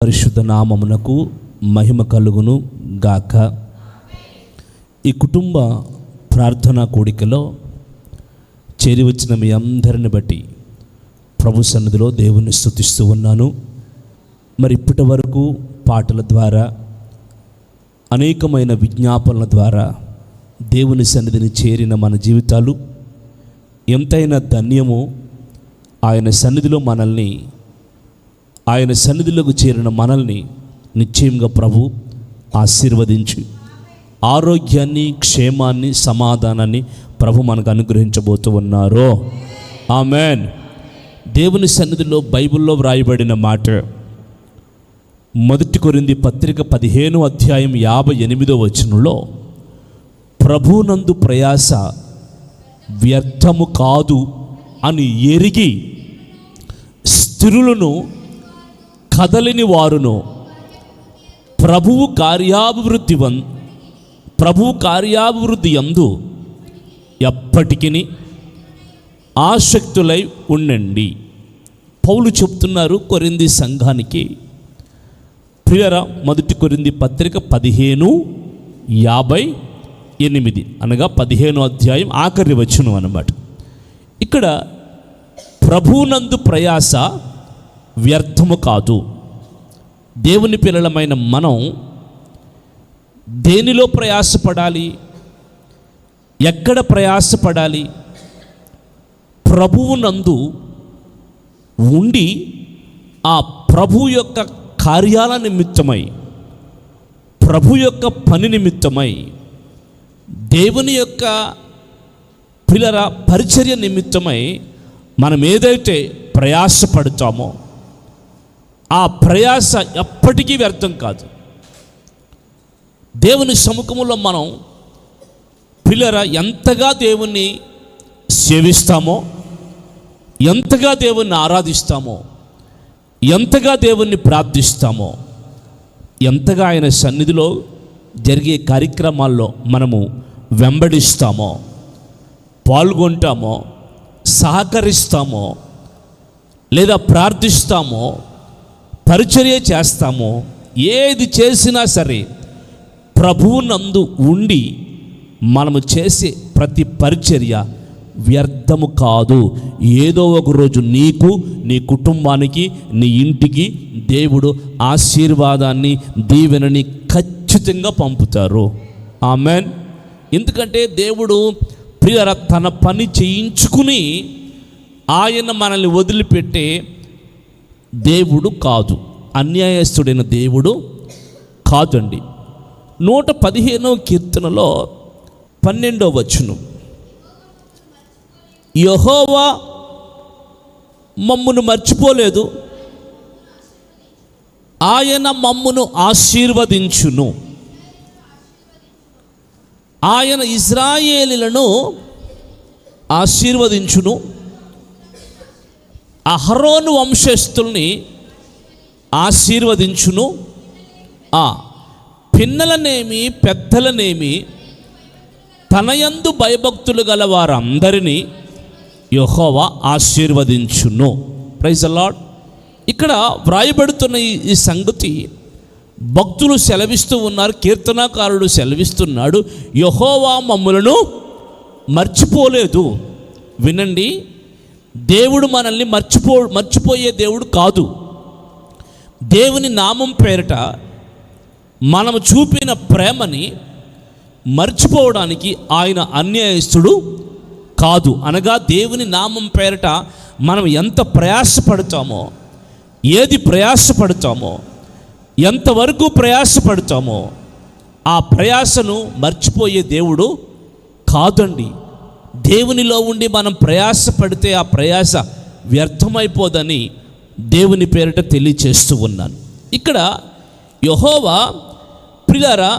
పరిశుద్ధ నామమునకు మహిమ కలుగును గాక. ఈ కుటుంబ ప్రార్థనా కూడికలో చేరి వచ్చిన మీ అందరిని బట్టి ప్రభు సన్నిధిలో దేవుని స్తుతిస్తూ ఉన్నాను. మరి ఇప్పటి వరకు పాటల ద్వారా అనేకమైన విజ్ఞాపనల ద్వారా దేవుని సన్నిధిని చేరిన మన జీవితాలు ఎంతైనా ధన్యమో. ఆయన సన్నిధిలో మనల్ని, ఆయన సన్నిధిలోకి చేరిన మనల్ని నిశ్చయంగా ప్రభు ఆశీర్వదించి ఆరోగ్యాన్ని, క్షేమాన్ని, సమాధానాన్ని ప్రభు మనకు అనుగ్రహించబోతూ ఉన్నారు. ఆమెన్. దేవుని సన్నిధిలో బైబిల్లో వ్రాయబడిన మాట 1 కొరింథీ పత్రిక 15వ అధ్యాయం 58వ వచనంలో, ప్రభునందు ప్రయాస వ్యర్థము కాదు అని ఎరిగి స్థిరులను కదలిని వారును ప్రభువు కార్యాభివృద్ధి యందు ఎప్పటికీ ఆసక్తులై ఉండండి. పౌలు చెప్తున్నారు కొరింథీ సంఘానికి. ప్రియరా, 1 కొరింథీ పత్రిక 15:58 అనగా 15వ అధ్యాయం ఆఖరి వచనం అన్నమాట. ఇక్కడ ప్రభునందు ప్రయాస వ్యర్థము కాదు. దేవుని పిల్లలమైన మనం దేనిలో ప్రయాసపడాలి? ఎక్కడ ప్రయాసపడాలి? ప్రభువునందు ఉండి ఆ ప్రభు యొక్క కార్యాల నిమిత్తమై, ప్రభు యొక్క పని నిమిత్తమై, దేవుని యొక్క పిల్లల పరిచర్య నిమిత్తమై మనం ఏదైతే ప్రయాసపడతామో ఆ ప్రయాస ఎప్పటికీ వ్యర్థం కాదు. దేవుని సముఖంలో మనం పిల్లరా ఎంతగా దేవుణ్ణి సేవిస్తామో, ఎంతగా దేవుణ్ణి ఆరాధిస్తామో, ఎంతగా దేవుణ్ణి ప్రార్థిస్తామో, ఎంతగా ఆయన సన్నిధిలో జరిగే కార్యక్రమాల్లో మనము వెంబడిస్తామో, పాల్గొంటామో, సహకరిస్తామో, లేదా ప్రార్థిస్తామో, పరిచర్య చేస్తామో, ఏది చేసినా సరే ప్రభువునందు ఉండి మనము చేసే ప్రతి పరిచర్య వ్యర్థము కాదు. ఏదో ఒక రోజు నీకు, నీ కుటుంబానికి, నీ ఇంటికి దేవుడు ఆశీర్వాదాన్ని, దీవెనని ఖచ్చితంగా పంపుతారు. ఆమెన్. ఎందుకంటే దేవుడు ప్రియర తన పని చేయించుకుని ఆయన మనల్ని వదిలిపెట్టే దేవుడు కాదు, అన్యాయస్తుడైన దేవుడు కాదండి. 115వ కీర్తనలో 12వ వచనం, యెహోవా మమ్మును మర్చిపోలేదు, ఆయన మమ్మును ఆశీర్వదించును, ఆయన ఇశ్రాయేలీయులను ఆశీర్వదించును, అహరోను వంశస్థుల్ని ఆశీర్వదించును, పిన్నలనేమి పెద్దలనేమి తనయందు భయభక్తులు గల వారందరినీ యెహోవా ఆశీర్వదించును. Praise the Lord. ఇక్కడ వ్రాయబడుతున్న ఈ సంగతి భక్తులు సెలవిస్తూ ఉన్నారు, కీర్తనాకారుడు సెలవిస్తున్నాడు, యెహోవా మమ్ములను మర్చిపోలేదు. వినండి, దేవుడు మనల్ని మర్చిపోయే దేవుడు కాదు. దేవుని నామం పేరిట మనము చూపిన ప్రేమని మర్చిపోవడానికి ఆయన అన్యాయస్తుడు కాదు. అనగా దేవుని నామం పేరిట మనం ఎంత ప్రయాసపడతామో, ఏది ప్రయాసపడతామో, ఎంతవరకు ప్రయాసపడతామో ఆ ప్రయాసను మర్చిపోయే దేవుడు కాదండి. దేవునిలో ఉండి మనం ప్రయాసపడితే ఆ ప్రయాస వ్యర్థమైపోదని దేవుని పేరిట తెలియచేస్తూ ఉన్నాను. ఇక్కడ యెహోవా ప్రియులారా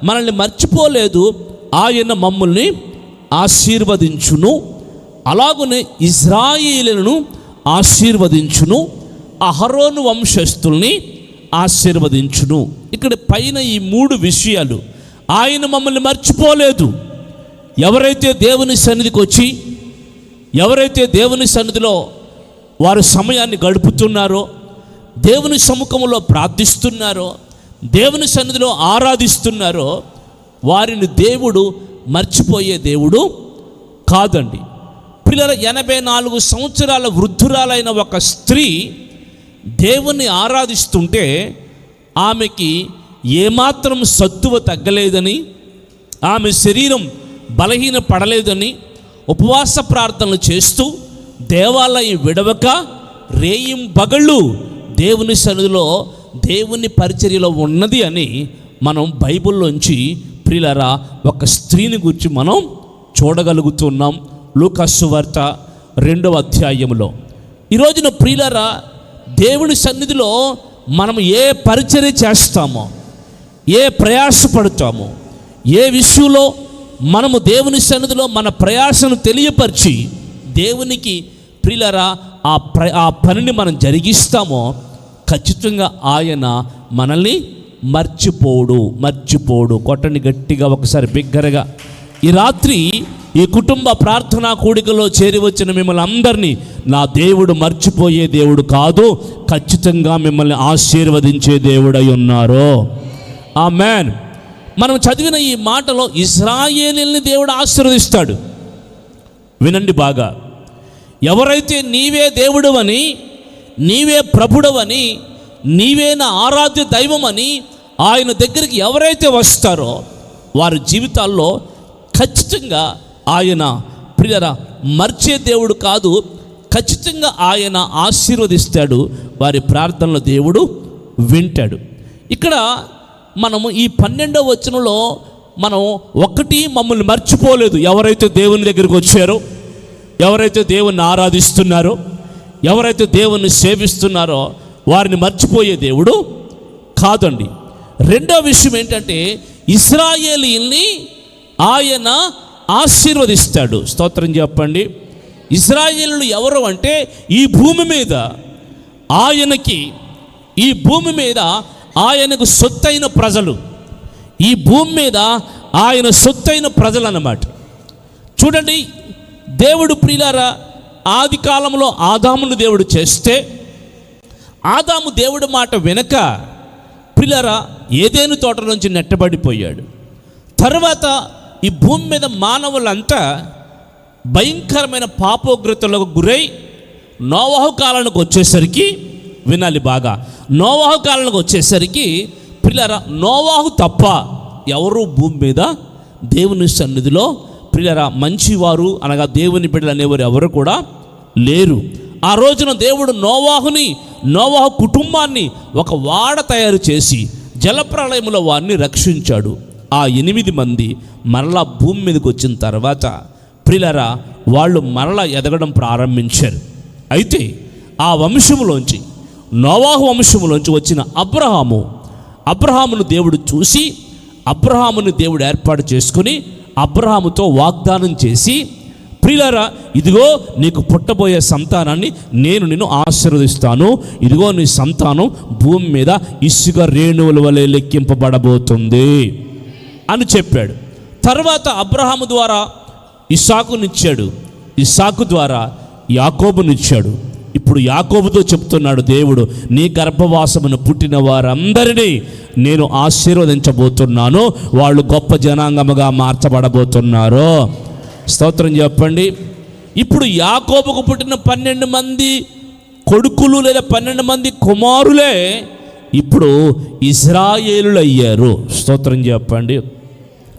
మనల్ని మర్చిపోలేదు, ఆయన మమ్మల్ని ఆశీర్వదించును, అలాగనే ఇశ్రాయేలీయులను ఆశీర్వదించును, అహరోను వంశస్థుల్ని ఆశీర్వదించును. ఇక్కడ పైన ఈ 3 విషయాలు, ఆయన మమ్మల్ని మర్చిపోలేదు. ఎవరైతే దేవుని సన్నిధికి వచ్చి, ఎవరైతే దేవుని సన్నిధిలో వారు సమయాన్ని గడుపుతున్నారో, దేవుని సముఖంలో ప్రార్థిస్తున్నారో, దేవుని సన్నిధిలో ఆరాధిస్తున్నారో వారిని దేవుడు మర్చిపోయే దేవుడు కాదండి. పిల్లల 84 సంవత్సరాల వృద్ధురాలైన ఒక స్త్రీ దేవుణ్ణి ఆరాధిస్తుంటే ఆమెకి ఏమాత్రం సత్తువ తగ్గలేదని, ఆమె శరీరం బలహీన పడలేదని ఉపవాస ప్రార్థనలు చేస్తూ దేవాలయం విడవక రేయింబగళ్ళు దేవుని సన్నిధిలో దేవుని పరిచర్యలో ఉన్నది అని మనం బైబిల్లోంచి ప్రియులారా ఒక స్త్రీని గురించి మనం చూడగలుగుతున్నాం. లూకాసు సువార్త 2వ అధ్యాయంలో. ఈ రోజున ప్రియులారా దేవుని సన్నిధిలో మనం ఏ పరిచర్య చేస్తామో, ఏ ప్రయాసపడతామో, ఏ విషయంలో మనము దేవుని సన్నిధిలో మన ప్రయాసను తెలియపరిచి దేవునికి ప్రియులారా ఆ పనిని మనం జరిగిస్తామో ఖచ్చితంగా ఆయన మనల్ని మర్చిపోడు. కొట్టండి గట్టిగా ఒకసారి బిగ్గరగా. ఈ రాత్రి ఈ కుటుంబ ప్రార్థనా కూడికలో చేరి వచ్చిన మిమ్మల్ని అందరినీ నా దేవుడు మర్చిపోయే దేవుడు కాదు, ఖచ్చితంగా మిమ్మల్ని ఆశీర్వదించే దేవుడై ఉన్నారు. ఆమేన్. మనం చదివిన ఈ మాటలో ఇశ్రాయేలీయుల్ని దేవుడు ఆశీర్వదిస్తాడు. వినండి బాగా. ఎవరైతే నీవే దేవుడవని, నీవే ప్రభుడవని, నీవే నా ఆరాధ్య దైవమని ఆయన దగ్గరికి ఎవరైతే వస్తారో వారి జీవితాల్లో ఖచ్చితంగా ఆయన ప్రియరా మర్చే దేవుడు కాదు, ఖచ్చితంగా ఆయన ఆశీర్వదిస్తాడు. వారి ప్రార్థనలు దేవుడు వింటాడు. ఇక్కడ మనము ఈ 12వ వచనంలో మనం ఒకటి మమ్మల్ని మర్చిపోలేదు. ఎవరైతే దేవుని దగ్గరికి వచ్చారో, ఎవరైతే దేవుణ్ణి ఆరాధిస్తున్నారో, ఎవరైతే దేవుణ్ణి సేవిస్తున్నారో వారిని మర్చిపోయే దేవుడు కాదండి. రెండో విషయం ఏంటంటే ఇశ్రాయేలీయుల్ని ఆయన ఆశీర్వదిస్తాడు. స్తోత్రం చెప్పండి. ఇశ్రాయేలీయులు ఎవరు అంటే ఈ భూమి మీద ఆయనకు సొత్తైన ప్రజలు, ఈ భూమి మీద ఆయన సొత్తైన ప్రజలు అన్నమాట. చూడండి, దేవుడు ప్రియులారా ఆది కాలంలో ఆదామును దేవుడు చేస్తే ఆదాము దేవుడి మాట వెనక ప్రియులారా ఏదెను తోట నుంచి నెట్టబడిపోయాడు. తర్వాత ఈ భూమి మీద మానవులంతా భయంకరమైన పాపోగ్రతలకు గురై నోవహు కాలానికి వచ్చేసరికి, వినాలి బాగా, నోవహు కాలానికి వచ్చేసరికి ప్రియులారా నోవహు తప్ప ఎవరు భూమి మీద దేవుని సన్నిధిలో ప్రియులారా మంచివారు అనగా దేవుని బిడ్డలు అనేవారు ఎవరు కూడా లేరు. ఆ రోజున దేవుడు నోవహు కుటుంబాన్ని ఒక వాడ తయారు చేసి జలప్రళయంలో వారిని రక్షించాడు. ఆ 8 మంది మరలా భూమి మీదకి వచ్చిన తర్వాత ప్రియులారా వాళ్ళు మరలా ఎదగడం ప్రారంభించారు. అయితే ఆ వంశములోంచి, నోవహు వంశములోంచి వచ్చిన అబ్రహామును దేవుడు చూసి అబ్రహాముని దేవుడు ఏర్పాటు చేసుకుని అబ్రహాముతో వాగ్దానం చేసి, ప్రియులారా ఇదిగో నీకు పుట్టబోయే సంతానాన్ని నేను నిన్ను ఆశీర్వదిస్తాను, ఇదిగో నీ సంతానం భూమి మీద ఇసుక రేణువుల వలె లెక్కింపబడబోతుంది అని చెప్పాడు. తర్వాత అబ్రహాము ద్వారా ఇస్సాకునిచ్చాడు, ఇస్సాకు ద్వారా యాకోబునిచ్చాడు. ఇప్పుడు యాకోబుతో చెప్తున్నాడు దేవుడు, నీ గర్భవాసమును పుట్టిన వారందరినీ నేను ఆశీర్వదించబోతున్నాను, వాళ్ళు గొప్ప జనాంగముగా మార్చబడబోతున్నారు. స్తోత్రం చెప్పండి. ఇప్పుడు యాకోబుకు పుట్టిన 12 మంది కొడుకులు లేదా 12 మంది కుమారులే ఇప్పుడు ఇశ్రాయేలులు అయ్యారు. స్తోత్రం చెప్పండి.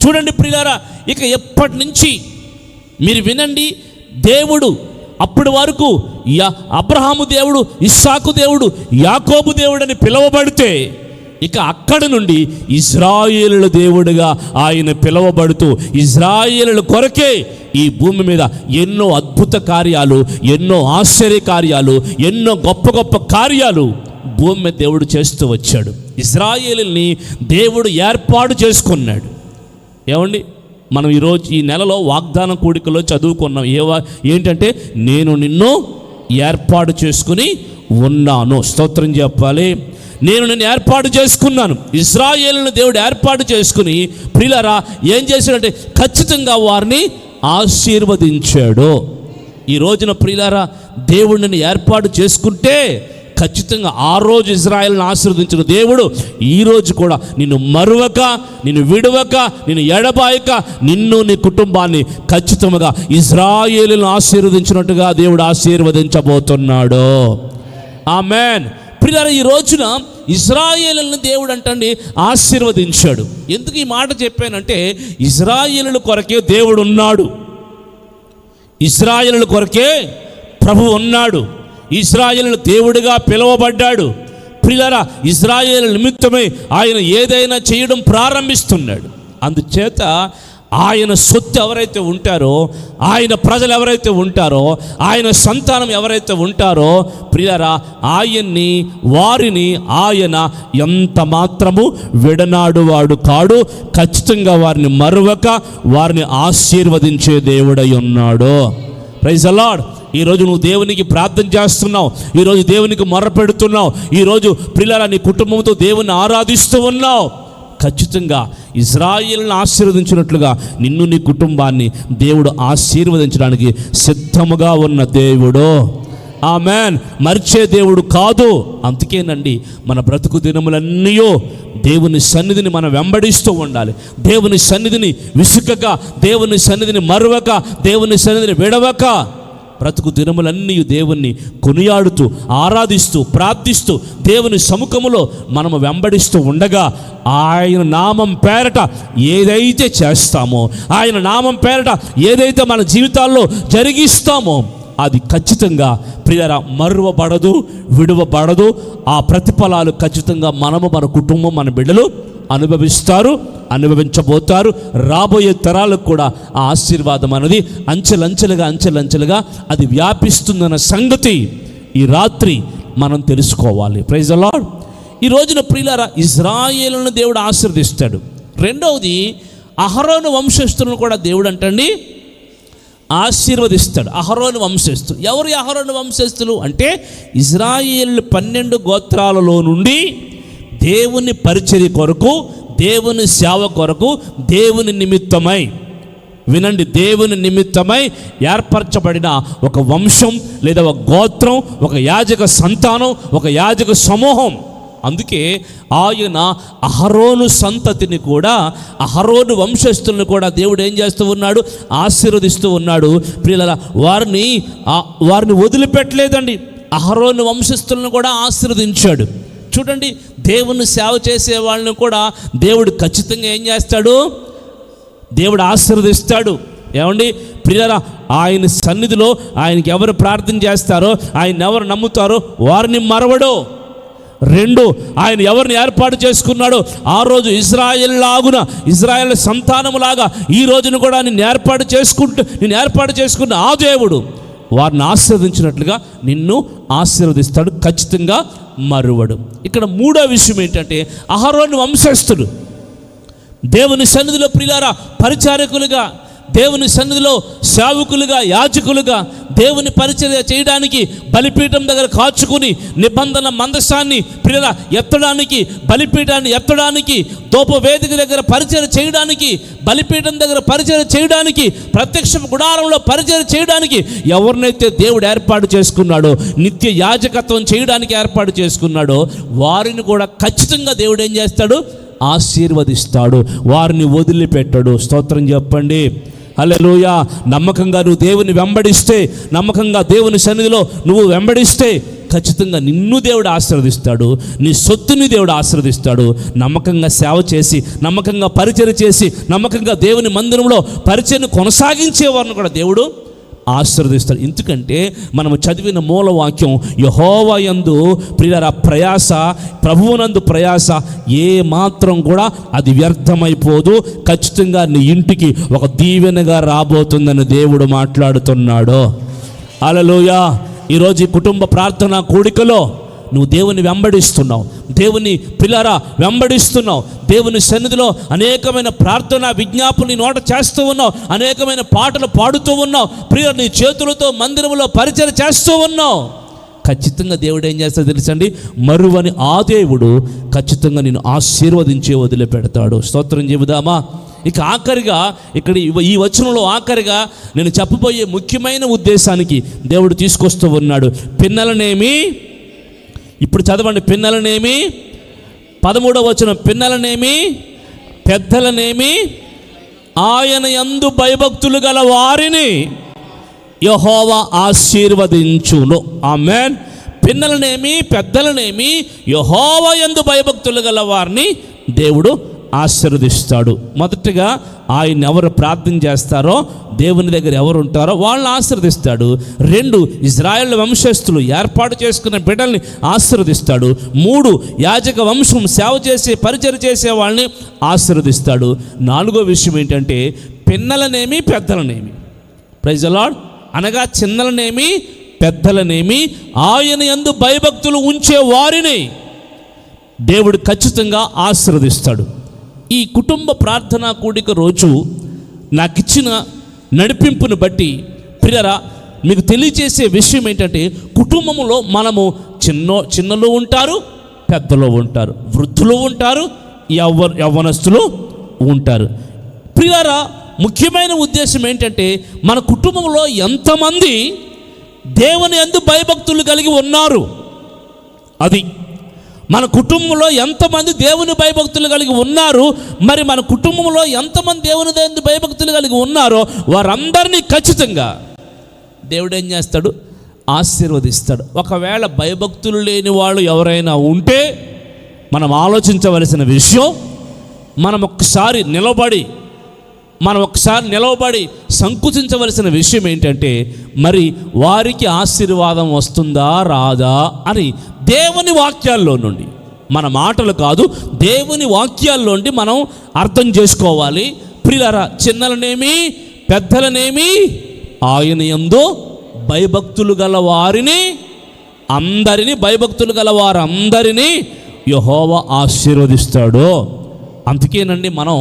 చూడండి ప్రియులారా, ఇక ఎప్పటి నుంచి మీరు వినండి, దేవుడు అప్పటి వరకు అబ్రహాము దేవుడు, ఇస్సాకు దేవుడు, యాకోబు దేవుడు అని పిలువబడితే ఇక అక్కడి నుండి ఇశ్రాయేలుల దేవుడిగా ఆయన పిలువబడుతూ ఇశ్రాయేలుల కొరకే ఈ భూమి మీద ఎన్నో అద్భుత కార్యాలు, ఎన్నో ఆశ్చర్య కార్యాలు, ఎన్నో గొప్ప గొప్ప కార్యాలు భూమి మీద దేవుడు చేస్తూ వచ్చాడు. ఇశ్రాయేలుల్ని దేవుడు ఏర్పాటు చేసుకున్నాడు. ఏమండి, మనం ఈరోజు ఈ నెలలో వాగ్దాన కూడికలో చదువుకున్నాం. ఏంటంటే నేను నిన్ను ఏర్పాటు చేసుకుని ఉన్నాను. స్తోత్రం చెప్పాలి. నేను నిన్ను ఏర్పాటు చేసుకున్నాను. ఇశ్రాయేలును దేవుడు ఏర్పాటు చేసుకుని ప్రియులారా ఏం చేశాడంటే ఖచ్చితంగా వారిని ఆశీర్వదించాడు. ఈ రోజున ప్రియులారా దేవుడిని ఏర్పాటు చేసుకుంటే ఖచ్చితంగా ఆ రోజు ఇజ్రాయేల్ని ఆశీర్వదించిన దేవుడు ఈరోజు కూడా నిన్ను మరువక, నిన్ను విడవక, నిన్ను ఎడబాయక, నిన్ను నీ కుటుంబాన్ని ఖచ్చితంగా ఇజ్రాయేలును ఆశీర్వదించినట్టుగా దేవుడు ఆశీర్వదించబోతున్నాడు. ఆమేన్. ప్రియులారా, ఈ రోజున ఇజ్రాయేలును దేవుడు అంటండి ఆశీర్వదించాడు. ఎందుకు ఈ మాట చెప్పానంటే, ఇజ్రాయేలుల కొరకే దేవుడు ఉన్నాడు, ఇజ్రాయేలుల కొరకే ప్రభువు ఉన్నాడు, ఇజ్రాయేలు దేవుడిగా పిలువబడ్డాడు. ప్రియులారా, ఇజ్రాయేలు నిమిత్తమై ఆయన ఏదైనా చేయడం ప్రారంభిస్తున్నాడు. అందుచేత ఆయన సొత్తు ఎవరైతే ఉంటారో, ఆయన ప్రజలు ఎవరైతే ఉంటారో, ఆయన సంతానం ఎవరైతే ఉంటారో, ప్రియులారా, ఆయన్ని వారిని ఆయన ఎంత మాత్రము విడనాడువాడు కాడు. ఖచ్చితంగా వారిని మరువక వారిని ఆశీర్వదించే దేవుడై ఉన్నాడు. Praise the Lord. ఈరోజు నువ్వు దేవునికి ప్రార్థన చేస్తున్నావు, ఈరోజు దేవునికి మొర్రపెడుతున్నావు, ఈరోజు ప్రియులారా నీ కుటుంబంతో దేవుని ఆరాధిస్తూ ఉన్నావు. ఖచ్చితంగా ఇజ్రాయేలును ఆశీర్వదించినట్లుగా నిన్ను నీ కుటుంబాన్ని దేవుడు ఆశీర్వదించడానికి సిద్ధముగా ఉన్న దేవుడు. ఆమేన్. మర్చే దేవుడు కాదు. అందుకేనండి మన బ్రతుకు దినములన్నీ దేవుని సన్నిధిని మనం వెంబడిస్తూ ఉండాలి. దేవుని సన్నిధిని విసుకక, దేవుని సన్నిధిని మరువక, దేవుని సన్నిధిని విడవక, బ్రతుకు దినములన్నీ దేవుణ్ణి కొనియాడుతూ, ఆరాధిస్తూ, ప్రార్థిస్తూ, దేవుని సముఖములో మనము వెంబడిస్తూ ఉండగా ఆయన నామం పేరట ఏదైతే చేస్తామో, ఆయన నామం పేరట ఏదైతే మన జీవితాల్లో జరిగిస్తామో అది ఖచ్చితంగా ప్రియరా మరువబడదు, విడువబడదు. ఆ ప్రతిఫలాలు ఖచ్చితంగా మనము, మన కుటుంబం, మన బిడ్డలు అనుభవించబోతారు. రాబోయే తరాలకు కూడా ఆ ఆశీర్వాదం అనేది అంచెలంచెలుగా అది వ్యాపిస్తుందన్న సంగతి ఈ రాత్రి మనం తెలుసుకోవాలి. Praise the Lord. ఈ రోజున ప్రియులారా ఇజ్రాయేలును దేవుడు ఆశీర్వదిస్తాడు. రెండవది, అహరోను వంశస్థులను కూడా దేవుడు అంటండి ఆశీర్వదిస్తాడు. అహరోను వంశస్థులు ఎవరు? అహరోను వంశస్థులు అంటే ఇజ్రాయేలు 12 గోత్రాలలో నుండి దేవుని పరిచర్య కొరకు, దేవుని సేవ కొరకు, దేవుని నిమిత్తమై, వినండి, దేవుని నిమిత్తమై ఏర్పరచబడిన ఒక వంశం లేదా ఒక గోత్రం, ఒక యాజక సంతానం, ఒక యాజక సమూహం. అందుకే ఆయన అహరోను సంతతిని కూడా, అహరోను వంశస్థులను కూడా దేవుడు ఏం చేస్తూ ఉన్నాడు? ఆశీర్వదిస్తూ ఉన్నాడు. ప్రియులారా, వారిని వదిలిపెట్టలేదండి. అహరోను వంశస్థులను కూడా ఆశీర్వదించాడు. చూడండి, దేవుని సేవ చేసే వాళ్ళని కూడా దేవుడు ఖచ్చితంగా ఏం చేస్తాడు? దేవుడు ఆశీర్వదిస్తాడు. ఏమండి ప్రియులారా, ఆయన సన్నిధిలో ఆయనకి ఎవరు ప్రార్థన చేస్తారో, ఆయన ఎవరు నమ్ముతారో వారిని మరవడు. 2, ఆయన ఎవరిని ఏర్పాటు చేసుకున్నాడో ఆ రోజు ఇజ్రాయేల్ సంతానములాగా ఈ రోజును కూడా నేను ఏర్పాటు చేసుకున్న ఆ దేవుడు వారిని ఆశీర్వదించినట్లుగా నిన్ను ఆశీర్వదిస్తాడు. ఖచ్చితంగా మరువడు. ఇక్కడ 3వ విషయం ఏంటంటే, అహరోను వంశస్థులు దేవుని సన్నిధిలో ప్రియులారా పరిచారకులుగా, దేవుని సన్నిధిలో సేవకులుగా, యాజకులుగా దేవుని పరిచర్య చేయడానికి బలిపీఠం దగ్గర కాచుకుని నిబంధన మందసాన్ని ప్రియుల ఎత్తడానికి, బలిపీఠాన్ని ఎత్తడానికి, ధూపవేదిక దగ్గర పరిచర్య చేయడానికి, బలిపీఠం దగ్గర పరిచర్య చేయడానికి, ప్రత్యక్ష గుడారంలో పరిచర్య చేయడానికి ఎవరినైతే దేవుడు ఏర్పాటు చేసుకున్నాడో, నిత్య యాజకత్వం చేయడానికి ఏర్పాటు చేసుకున్నాడో వారిని కూడా ఖచ్చితంగా దేవుడు ఏం చేస్తాడు? ఆశీర్వదిస్తాడు. వారిని వదిలిపెట్టడు. స్తోత్రం చెప్పండి. హల్లెలూయా. నమ్మకంగా నువ్వు దేవుని వెంబడిస్తే, నమ్మకంగా దేవుని సన్నిధిలో నువ్వు వెంబడిస్తే ఖచ్చితంగా నిన్ను దేవుడు ఆశీర్వదిస్తాడు, నీ సొత్తుని దేవుడు ఆశీర్వదిస్తాడు. నమ్మకంగా సేవ చేసి, నమ్మకంగా పరిచర్య చేసి, నమ్మకంగా దేవుని మందిరంలో పరిచర్యను కొనసాగించే వారిని కూడా దేవుడు ఆశీర్వదిస్తాడు. ఎందుకంటే మనము చదివిన మూలవాక్యం, యెహోవా యందు ప్రియులారా ప్రయాస, ప్రభువునందు ప్రయాస ఏ మాత్రం కూడా అది వ్యర్థమైపోదు. ఖచ్చితంగా నీ ఇంటికి ఒక దీవెనగా రాబోతుందని దేవుడు మాట్లాడుతున్నాడు. హల్లెలూయా. ఈరోజు ఈ కుటుంబ ప్రార్థన కూడికలో నువ్వు దేవుని వెంబడిస్తున్నావు, దేవుని పిల్లరా వెంబడిస్తున్నావు, దేవుని సన్నిధిలో అనేకమైన ప్రార్థన విజ్ఞాపనని నోట చేస్తూ ఉన్నావు, అనేకమైన పాటలు పాడుతూ ఉన్నావు, ప్రియ నీ చేతులతో మందిరంలో పరిచర్య చేస్తూ ఉన్నావు. ఖచ్చితంగా దేవుడు ఏం చేస్తాడో తెలుసండి? మరువని ఆ దేవుడు ఖచ్చితంగా నేను ఆశీర్వదించే వదిలిపెడతాడు. స్తోత్రం చెబుదామా? ఇక ఆఖరిగా ఇక్కడ ఈ వచనంలో ఆఖరిగా నేను చెప్పబోయే ముఖ్యమైన ఉద్దేశానికి దేవుడు తీసుకొస్తూ ఉన్నాడు. పిన్నలనేమి ఇప్పుడు చదవండి, పిన్నలనేమి 13వ వచనం, పిన్నలనేమి పెద్దలనేమి ఆయన యందు భయభక్తులు గల వారిని యెహోవా ఆశీర్వదించును. ఆమేన్. పిన్నలనేమి పెద్దలనేమి యెహోవా యందు భయభక్తులు గల వారిని దేవుడు ఆశీర్వదిస్తాడు. మొదటిగా ఆయన ఎవరు ప్రార్థన చేస్తారో, దేవుని దగ్గర ఎవరు ఉంటారో వాళ్ళని ఆశీర్వదిస్తాడు. 2, ఇజ్రాయేల్ వంశస్థులు ఏర్పాటు చేసుకున్న బిడ్డల్ని ఆశీర్వదిస్తాడు. 3, యాజక వంశం సేవ చేసే పరిచయం చేసే వాళ్ళని ఆశీర్వదిస్తాడు. 4వ విషయం ఏంటంటే పిన్నలనేమి పెద్దలనేమి, ప్రైజ్ ది లార్డ్, అనగా చిన్నలనేమి పెద్దలనేమి ఆయన యందు భయభక్తులు ఉంచే వారిని దేవుడు ఖచ్చితంగా ఆశీర్వదిస్తాడు. ఈ కుటుంబ ప్రార్థనా కూడిక రోజు నాకు ఇచ్చిన నడిపింపును బట్టి ప్రియరా మీకు తెలియజేసే విషయం ఏంటంటే, కుటుంబంలో మనము చిన్నలు ఉంటారు, పెద్దలు ఉంటారు, వృద్ధులు ఉంటారు, యవ్వనస్తులు ఉంటారు. ప్రియరా ముఖ్యమైన ఉద్దేశం ఏంటంటే, మన కుటుంబంలో ఎంతమంది దేవుని యందు భయభక్తులు కలిగి ఉన్నారు, అది మన కుటుంబంలో ఎంతమంది దేవుని భయభక్తులు కలిగి ఉన్నారు, మరి మన కుటుంబంలో ఎంతమంది దేవుని భయభక్తులు కలిగి ఉన్నారో వారందరినీ ఖచ్చితంగా దేవుడు ఏం చేస్తాడు, ఆశీర్వదిస్తాడు. ఒకవేళ భయభక్తులు లేని వాళ్ళు ఎవరైనా ఉంటే మనం ఆలోచించవలసిన విషయం, మనం ఒకసారి నిలవబడి సంకుచించవలసిన విషయం ఏంటంటే, మరి వారికి ఆశీర్వాదం వస్తుందా రాదా అని దేవుని వాక్యాల్లో నుండి, మన మాటలు కాదు, దేవుని వాక్యాల్లో నుండి మనం అర్థం చేసుకోవాలి. ప్రియులారా, చిన్నలనేమి పెద్దలనేమి ఆయన యందు భయభక్తులు గల వారిని భయభక్తులు గల వారందరినీ యెహోవా ఆశీర్వదిస్తాడు. అందుకేనండి మనం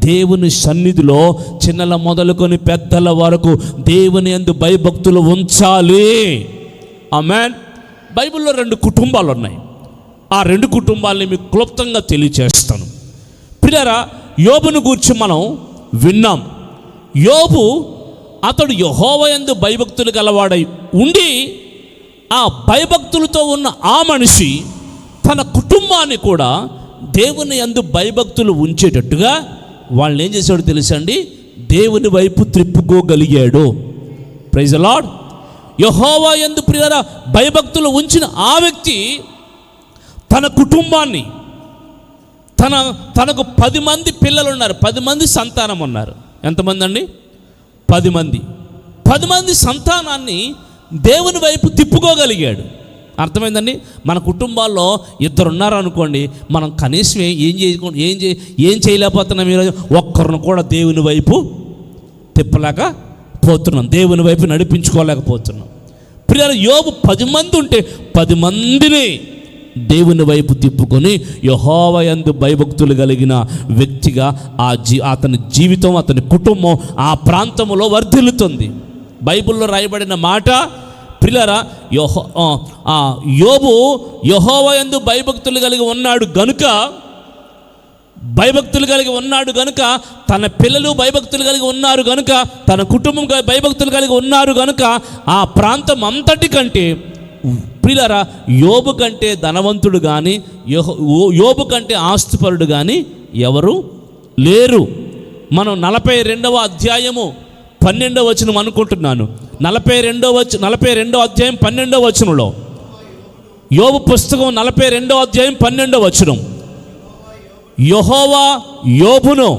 దేవుని సన్నిధిలో చిన్నల మొదలుకొని పెద్దల వరకు దేవుని యందు భయభక్తులు ఉంచాలి. ఆమేన్. బైబిల్లో 2 కుటుంబాలు ఉన్నాయి. ఆ 2 కుటుంబాలని మీకు క్లుప్తంగా తెలియచేస్తాను. ప్రియరా, యోబును గూర్చి మనం విన్నాం. యోబు అతడు యెహోవా యందు భయభక్తులు గలవాడై ఉండి, ఆ భయభక్తులతో ఉన్న ఆ మనిషి తన కుటుంబాన్ని కూడా దేవుని యందు భయభక్తులు ఉంచేటట్టుగా వాళ్ళని ఏం చేశాడో తెలుసండి, దేవుని వైపు త్రిప్పుకోగలిగాడు. Praise the Lord. యెహోవా యందు ప్రియరా భయభక్తులు ఉంచిన ఆ వ్యక్తి తన కుటుంబాన్ని, తనకు 10 మంది పిల్లలు ఉన్నారు, 10 మంది సంతానం ఉన్నారు. ఎంతమంది అండి? 10 మంది. 10 మంది సంతానాన్ని దేవుని వైపు తిప్పుకోగలిగాడు. అర్థమైందండి? మన కుటుంబాల్లో 2 ఉన్నారు అనుకోండి, మనం కనీసం ఏం చేయలేకపోతున్నాం. ఈరోజు ఒక్కరిని కూడా దేవుని వైపు తిప్పలేకపోతున్నాం, దేవుని వైపు నడిపించుకోలేకపోతున్నాం. ప్రియరా, యోబు 10 మంది ఉంటే 10 మందిని దేవుని వైపు తిప్పుకొని యెహోవా యందు భయభక్తులు కలిగిన వ్యక్తిగా అతని జీవితం, అతని కుటుంబం ఆ ప్రాంతంలో వర్ధిల్లుతుంది. బైబిల్లో రాయబడిన మాట, ప్రియరా, యోబు యెహోవా యందు భయభక్తులు కలిగి ఉన్నాడు గనుక తన పిల్లలు భయభక్తులు కలిగి ఉన్నారు గనుక, తన కుటుంబం భయభక్తులు కలిగి ఉన్నారు గనుక ఆ ప్రాంతం అంతటి కంటే ప్రియులారా యోబు కంటే ధనవంతుడు కానీ, యోబు కంటే ఆస్తిపరుడు కానీ ఎవరు లేరు. మనం 42వ అధ్యాయము 12వ వచనం అనుకుంటున్నాను. 42వ అధ్యాయం 12వ వచనంలో, యోబు పుస్తకం 42వ అధ్యాయం 12వ వచనం, యెహోవా యోబును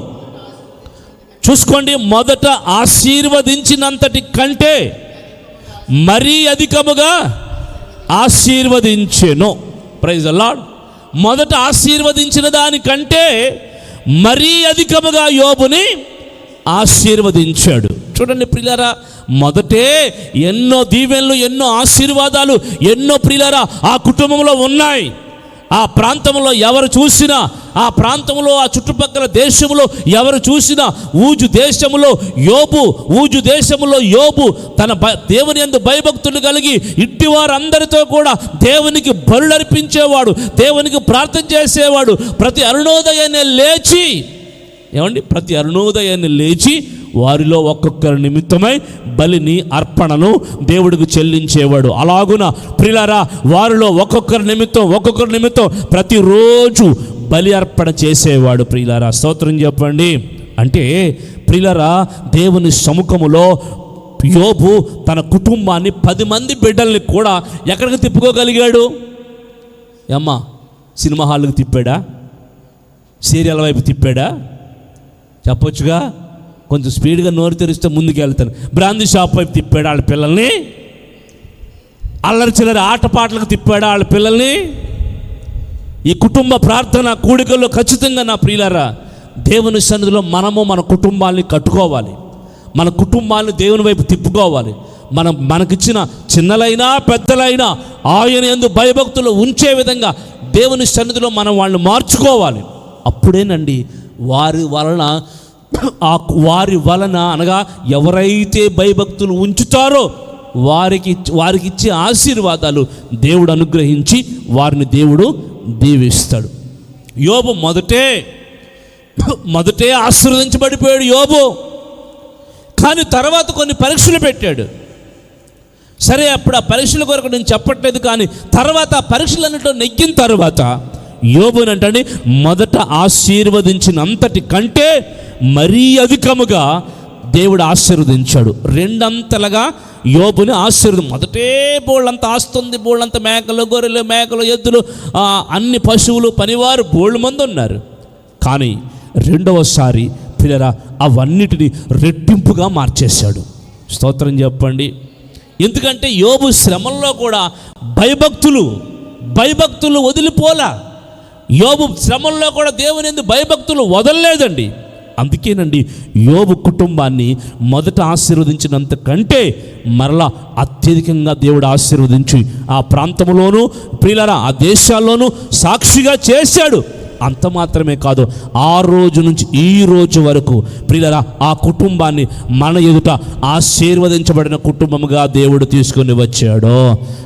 చూసుకోండి, మొదట ఆశీర్వదించినంతటి కంటే మరీ అధికముగా ఆశీర్వదించెను. Praise the lord. మొదట ఆశీర్వదించిన దానికంటే మరీ అధికముగా యోబుని ఆశీర్వదించాడు. చూడండి ప్రియులారా, మొదటే ఎన్నో దీవెనలు, ఎన్నో ఆశీర్వాదాలు, ఎన్నో ప్రియులారా ఆ కుటుంబంలో ఉన్నాయి. ఆ ప్రాంతంలో ఎవరు చూసినా, ఆ ప్రాంతంలో ఆ చుట్టుపక్కల దేశంలో ఎవరు చూసినా ఊజు దేశములో యోబు తన దేవుని యందు భయభక్తులు కలిగి ఇంటివారందరితో కూడా దేవునికి బలులర్పించేవాడు, దేవునికి ప్రార్థన చేసేవాడు. ప్రతి అరుణోదయాన్ని లేచి వారిలో ఒక్కొక్కరి నిమిత్తమై బలిని అర్పణను దేవుడికి చెల్లించేవాడు. అలాగున ప్రియులారా, వారిలో ఒక్కొక్కరి నిమిత్తం ప్రతిరోజు బలి అర్పణ చేసేవాడు. ప్రియులారా, స్తోత్రం చెప్పండి. అంటే ప్రియులారా, దేవుని సముఖములో యోబు తన కుటుంబాన్ని 10 మంది బిడ్డల్ని కూడా ఎక్కడికి తిప్పుకోగలిగాడు? అమ్మా, సినిమా హాల్కి తిప్పాడా? సీరియల్ వైపు తిప్పాడా? చెప్పొచ్చుగా. కొంచెం స్పీడ్గా నోరు తెరిస్తే ముందుకు వెళ్తాను. బ్రాందీ షాప్ వైపు తిప్పాడా వాళ్ళ పిల్లల్ని? అల్లరి చిల్లరి ఆటపాటలకు తిప్పాడా వాళ్ళ పిల్లల్ని? ఈ కుటుంబ ప్రార్థన కూడికల్లో ఖచ్చితంగా నా ప్రియులారా, దేవుని సన్నిధిలో మనము మన కుటుంబాన్ని కట్టుకోవాలి. మన కుటుంబాన్ని దేవుని వైపు తిప్పుకోవాలి. మనకిచ్చిన చిన్నలైనా పెద్దలైనా ఆయన యందు భయభక్తులు ఉంచే విధంగా దేవుని సన్నిధిలో మనం వాళ్ళని మార్చుకోవాలి. అప్పుడేనండి వారి వలన అనగా ఎవరైతే భయభక్తులు ఉంచుతారో వారికి ఇచ్చే ఆశీర్వాదాలు దేవుడు అనుగ్రహించి వారిని దేవుడు దీవిస్తాడు. యోబు మొదటే ఆశీర్వదించబడిపోయాడు యోబు. కానీ తర్వాత కొన్ని పరీక్షలు పెట్టాడు. సరే, అప్పుడు ఆ పరీక్షల కొరకు నేను చెప్పట్లేదు. కానీ తర్వాత ఆ పరీక్షలన్నింటిలో నెగ్గిన తర్వాత యోబునంటండి మొదట ఆశీర్వదించినంతటి కంటే మరీ అధికముగా దేవుడు ఆశీర్వదించాడు. 2 అంతలుగా యోబుని మొదటే బోళ్ళంత ఆస్తుంది, బోళ్ళంత మేకలు, గొర్రెలు, మేకలు, ఎద్దులు, అన్ని పశువులు, పనివారు బోళ్ళు మంది ఉన్నారు. కానీ రెండవసారి పిల్లరా అవన్నిటిని రెట్టింపుగా మార్చేశాడు. స్తోత్రం చెప్పండి. ఎందుకంటే యోబు శ్రమల్లో కూడా భయభక్తులు వదిలిపోలా. యోబు శ్రమల్లో కూడా దేవుని యందు భయభక్తులు వదలలేదండి. అందుకేనండి యోబు కుటుంబాన్ని మొదట ఆశీర్వదించినంత కంటే మరలా అత్యధికంగా దేవుడు ఆశీర్వదించి ఆ ప్రాంతంలోనూ ప్రియులారా ఆ దేశాల్లోనూ సాక్షిగా చేశాడు. అంత మాత్రమే కాదు, ఆ రోజు నుంచి ఈ రోజు వరకు ప్రియులారా ఆ కుటుంబాన్ని మన ఎదుట ఆశీర్వదించబడిన కుటుంబముగా దేవుడు తీసుకొని వచ్చాడు.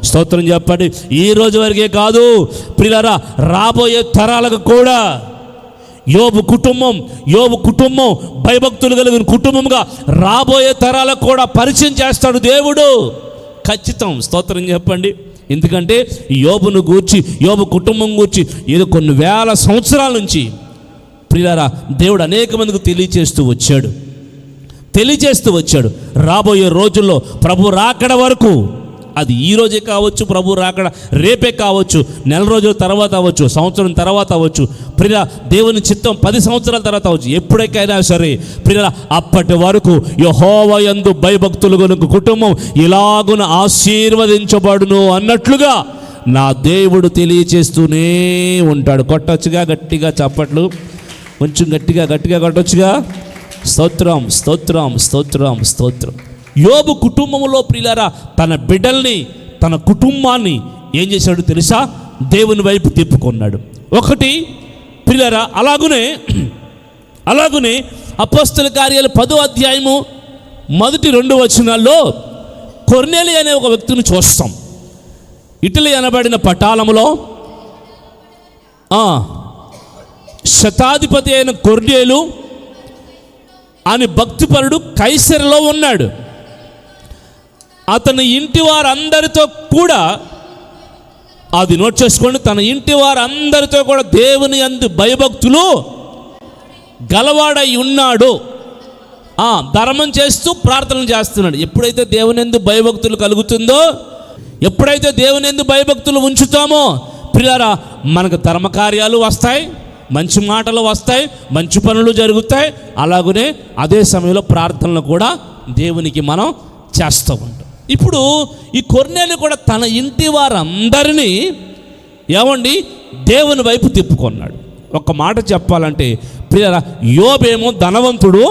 స్తోత్రం చెప్పండి. ఈ రోజు వరకే కాదు ప్రియులారా, రాబోయే తరాలకు కూడా యోబు కుటుంబం భయభక్తులు కలిగిన కుటుంబంగా రాబోయే తరాలకు కూడా పరిచయం చేస్తాడు దేవుడు. ఖచ్చితం. స్తోత్రం చెప్పండి. ఎందుకంటే యోబు కుటుంబం గూర్చి ఏదో కొన్ని వేల సంవత్సరాల నుంచి ప్రియులారా దేవుడు అనేక మందికి తెలియచేస్తూ వచ్చాడు. రాబోయే రోజుల్లో ప్రభు రాకడ వరకు, అది ఈ రోజే కావచ్చు, ప్రభు రాకడ రేపే కావచ్చు, నెల రోజుల తర్వాత అవ్వచ్చు, సంవత్సరం తర్వాత అవ్వచ్చు, ప్రియ దేవుని చిత్తం 10 సంవత్సరాల తర్వాత అవ్వచ్చు, ఎప్పటికైనా సరే ప్రియ అప్పటి వరకు యెహోవా యందు భయభక్తులు గనుక కుటుంబం ఇలాగున ఆశీర్వదించబడును అన్నట్లుగా నా దేవుడు తెలియచేస్తూనే ఉంటాడు. కొట్టొచ్చుగా గట్టిగా చప్పట్లు, కొంచెం గట్టిగా కొట్టొచ్చుగా. స్తోత్రం స్తోత్రం స్తోత్రం స్తోత్రం. యోబు కుటుంబంలో ప్రియులారా తన బిడ్డల్ని, తన కుటుంబాన్ని ఏం చేశాడు తెలుసా? దేవుని వైపు తిప్పుకున్నాడు. ఒకటి ప్రియులారా, అలాగునే అపోస్తల కార్యాలు 10వ అధ్యాయము మొదటి 2 వచనాల్లో కొర్నేలి అనే ఒక వ్యక్తిని చూస్తాం. ఇటలీ అనబడిన పటాలములో శతాధిపతి అయిన కొర్నేలు అని భక్తిపరుడు కైసరులో ఉన్నాడు. అతని ఇంటి వారందరితో కూడా, అది నోట్ చేసుకోండి, తన ఇంటి వారందరితో కూడా దేవుని యందు భయభక్తులు గలవాడై ఉన్నాడు. ధర్మం చేస్తూ ప్రార్థనలు చేస్తున్నాడు. ఎప్పుడైతే దేవుని యందు భయభక్తులు కలుగుతుందో, ఎప్పుడైతే దేవుని యందు భయభక్తులు ఉంచుతామో ప్రియులారా మనకు ధర్మకార్యాలు వస్తాయి, మంచి మాటలు వస్తాయి, మంచి పనులు జరుగుతాయి. అలాగనే అదే సమయంలో ప్రార్థనలు కూడా దేవునికి మనం చేస్తూ ఉంటాం. ఇప్పుడు ఈ కొర్నేలు కూడా తన ఇంటి వారందరినీ దేవుని వైపు తిప్పుకున్నాడు. ఒక మాట చెప్పాలంటే ప్రియులారా, యోబేమో ధనవంతుడు,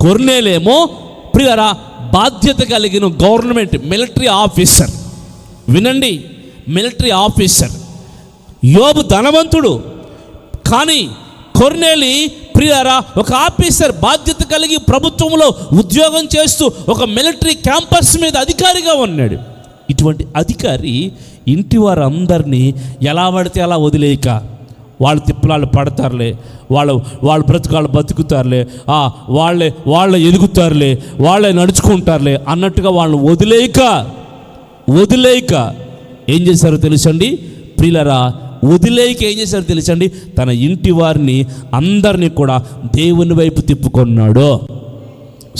కొర్నేలేమో ప్రియులారా బాధ్యత కలిగిన గవర్నమెంట్ మిలిటరీ ఆఫీసర్. వినండి, మిలిటరీ ఆఫీసర్. యోబు ధనవంతుడు, కానీ కొర్నేలి ప్రియులారా ఒక ఆఫీసర్, బాధ్యత కలిగి ప్రభుత్వంలో ఉద్యోగం చేస్తూ ఒక మిలిటరీ క్యాంపస్ మీద అధికారిగా ఉన్నాడు. ఇటువంటి అధికారి ఇంటి వారందరినీ ఎలా పడితే అలా వదిలేక, వాళ్ళు తిప్పలాలు పడతారులే, వాళ్ళ బ్రతుకాళ్ళు బతుకుతారులే, వాళ్ళే ఎదుగుతారులే, వాళ్ళే నడుచుకుంటారులే అన్నట్టుగా వాళ్ళని వదిలేక ఏం చేశారో తెలుసండి ప్రియులారా, వదిలేక ఏం చేశారో తెలుసండి, తన ఇంటి వారిని అందరినీ కూడా దేవుని వైపు తిప్పుకున్నాడు.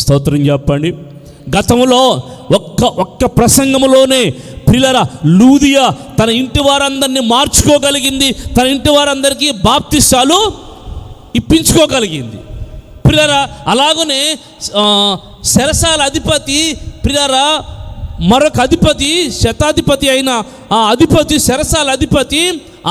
స్తోత్రం చెప్పండి. గతంలో ఒక్క ప్రసంగంలోనే ప్రియులారా లూదియా తన ఇంటి వారందరినీ మార్చుకోగలిగింది, తన ఇంటి వారందరికీ బాప్తిసాలు ఇప్పించుకోగలిగింది. ప్రియులారా అలాగనే శరసాల అధిపతి ప్రియులారా మరొక అధిపతి, శతాధిపతి అయిన ఆ అధిపతి, శరసాల అధిపతి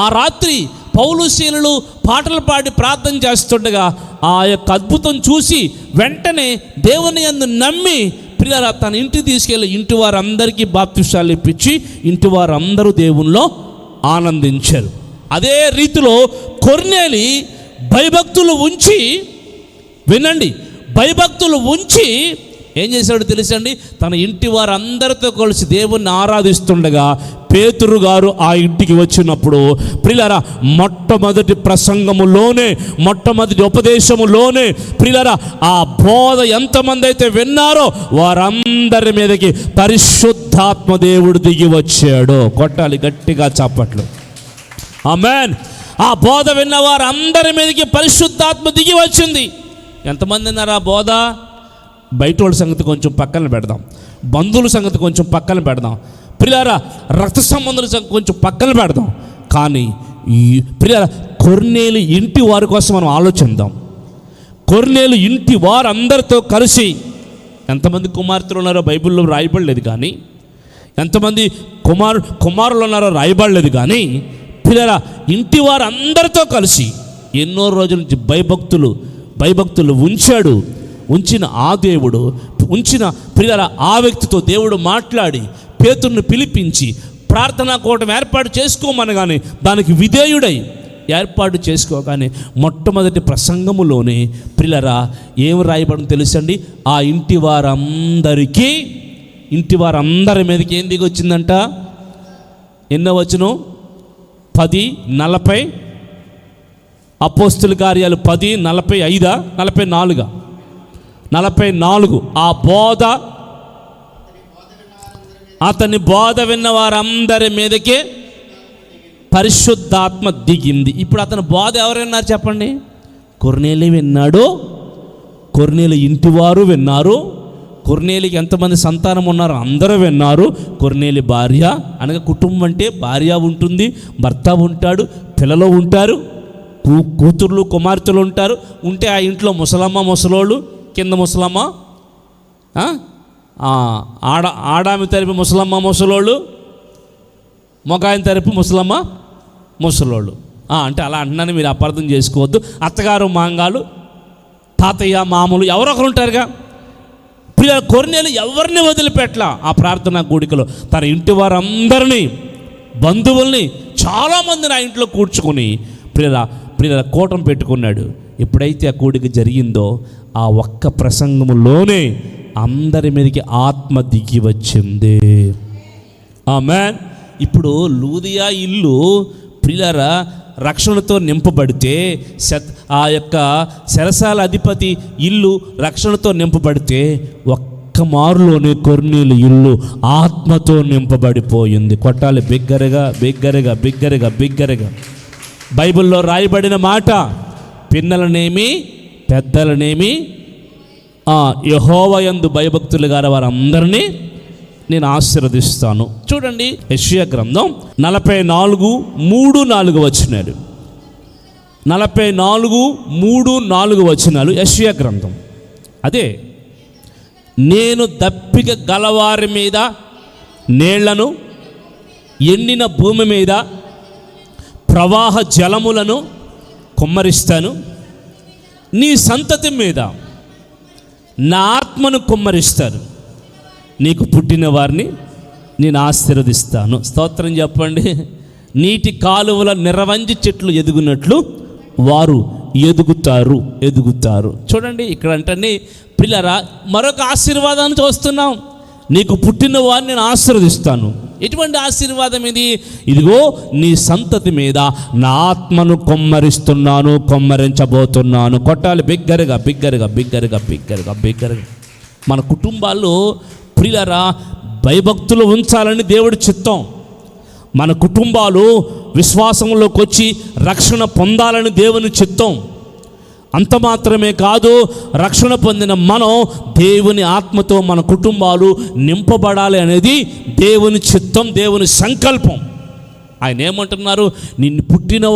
ఆ రాత్రి పౌలు శీలులు పాటలు పాడి ప్రార్థన చేస్తుండగా ఆ యొక్క అద్భుతం చూసి వెంటనే దేవుని యందు నమ్మి ప్రియులారా తన ఇంటికి తీసుకెళ్ళి ఇంటి వారందరికీ బాప్తిసాలు ఇప్పించి ఇంటి వారందరూ దేవునిలో ఆనందించారు. అదే రీతిలో కొర్నేలి భయభక్తులు ఉంచి, వినండి, భయభక్తులు ఉంచి ఏం చేశాడో తెలుసండి, తన ఇంటి వారందరితో కలిసి దేవుణ్ణి ఆరాధిస్తుండగా పేతురు గారు ఆ ఇంటికి వచ్చినప్పుడు ప్రియులారా మొట్టమొదటి ప్రసంగములోనే, మొట్టమొదటి ఉపదేశములోనే ప్రియులారా ఆ బోధ ఎంతమంది అయితే విన్నారో వారందరి మీదకి పరిశుద్ధాత్మ దేవుడు దిగి వచ్చాడు. కొట్టాలి గట్టిగా చప్పట్లు. ఆమేన్. ఆ బోధ విన్న వారందరి మీదకి పరిశుద్ధాత్మ దిగి వచ్చింది. ఎంతమంది విన్నారు ఆ బోధ? బయట వాళ్ళ సంగతి కొంచెం పక్కన పెడదాం, బంధువుల సంగతి కొంచెం పక్కన పెడదాం, ప్రియులారా రక్త సంబంధుల సంగతి కొంచెం పక్కన పెడదాం. కానీ ప్రియులారా కొర్నేలు ఇంటి వారి కోసం మనం ఆలోచిద్దాం. కొర్నేలు ఇంటి వారందరితో కలిసి, ఎంతమంది కుమార్తెలు ఉన్నారో బైబిల్లో రాయబడలేదు, కానీ ఎంతమంది కుమారులు ఉన్నారో రాయబడలేదు, కానీ ప్రియులారా ఇంటి వారందరితో కలిసి ఎన్నో రోజుల నుంచి భయభక్తులు ఉంచిన ఆ దేవుడు ఉంచిన ప్రియులారా ఆ వ్యక్తితో దేవుడు మాట్లాడి పేతురుని పిలిపించి ప్రార్థనా కూటమి ఏర్పాటు చేసుకోమనగానే దానికి విధేయుడై ఏర్పాటు చేసుకోగానే మొట్టమొదటి ప్రసంగములోనే ప్రియులారా ఏం రాయబడిందో తెలుసండి, ఆ ఇంటి వారందరి మీదకి ఏం దిగి వచ్చిందంట? ఎన్నో వచనం? 10:40. అపోస్తుల కార్యాలు 10:45 44. 44. ఆ బోధ, అతని బోధ విన్న వారందరి మీదకే పరిశుద్ధాత్మ దిగింది. ఇప్పుడు అతని బోధ ఎవరు విన్నారు చెప్పండి? కొర్నేలి విన్నాడు, కొర్నేలి ఇంటివారు విన్నారు, కొర్నేలికి ఎంతమంది సంతానం ఉన్నారో అందరూ విన్నారు. కొర్నేలి భార్య అనగా కుటుంబం అంటే భార్య ఉంటుంది, భర్త ఉంటాడు, పిల్లలు ఉంటారు, కూతుర్లు కుమార్తెలు ఉంటారు. ఉంటే ఆ ఇంట్లో ముసలమ్మ ముసలోళ్ళు, కింద ముసలమ్మ, ఆడామి తరపు ముసలమ్మ ముసలోళ్ళు, మొగాయిన తరపు ముసలమ్మ ముసలోళ్ళు. అంటే అలా అంటున్నాను, మీరు అపార్థం చేసుకోవద్దు. అత్తగారు మాంగాలు, తాతయ్య మామూలు ఎవరో ఒకరు ఉంటారుగా. పిల్లలు కొర్నేలు ఎవరిని వదిలిపెట్ల ఆ ప్రార్థనా కూడికలో తన ఇంటి వారందరినీ, బంధువుల్ని చాలామందిని ఆ ఇంట్లో కూర్చుకొని ప్రియుల కూటం పెట్టుకున్నాడు. ఎప్పుడైతే ఆ కూడిక జరిగిందో ఆ ఒక్క ప్రసంగములోనే అందరి మీదకి ఆత్మ దిగి వచ్చింది. ఆమేన్. ఇప్పుడు లూదియా ఇల్లు ప్రియులారా రక్షణతో నింపబడితే, ఆ యొక్క శరసాల అధిపతి ఇల్లు రక్షణతో నింపబడితే ఒక్క మారులోనే కొర్నేలు ఇల్లు ఆత్మతో నింపబడిపోయింది. కొట్టాలి బిగ్గరగా బిగ్గరగా బిగ్గరగా బిగ్గరగా. బైబిల్లో రాయబడిన మాట, పిన్నలనేమి పెద్దలనేమి యెహోవా యందు భయభక్తులు గారు వారందరినీ నేను ఆశీర్వదిస్తాను. చూడండి యెషయా గ్రంథం 44:3-4 వచనాలు. 44:3-4 వచనాలు యెషయా గ్రంథం. అదే, నేను దప్పిక గలవారి మీద నీళ్లను, ఎండిన భూమి మీద ప్రవాహ జలములను కుమ్మరిస్తాను, నీ సంతతి మీద నా ఆత్మను కుమ్మరిస్తాను, నీకు పుట్టిన వారిని నేను ఆశీర్వదిస్తాను. స్తోత్రం చెప్పండి. నీటి కాలువల నిరవంజి చెట్లు ఎదుగునట్లు వారు ఎదుగుతారు. చూడండి ఇక్కడ అంటే పిల్లరా మరొక ఆశీర్వాదాన్ని చూస్తున్నాం. నీకు పుట్టిన వారిని నేను ఆశీర్వదిస్తాను, ఎటువంటి ఆశీర్వాదం ఇది? ఇదిగో నీ సంతతి మీద నా ఆత్మను కొమ్మరిస్తున్నాను, కొమ్మరించబోతున్నాను. కొట్టాలి బిగ్గరగా బిగ్గరగా బిగ్గరగా బిగ్గరగా బిగ్గరగా. మన కుటుంబాల్లో ప్రియులారా భయభక్తులు ఉంచాలని దేవుడి చిత్తం. మన కుటుంబాలు విశ్వాసంలోకి వచ్చి రక్షణ పొందాలని దేవుని చిత్తం. అంత మాత్రమే కాదు, రక్షణ పొందిన మనం దేవుని ఆత్మతో మన కుటుంబాలు నింపబడాలి అనేది దేవుని చిత్తం, దేవుని సంకల్పం. ఆయన ఏమంటున్నారు? నిన్ను పుట్టిన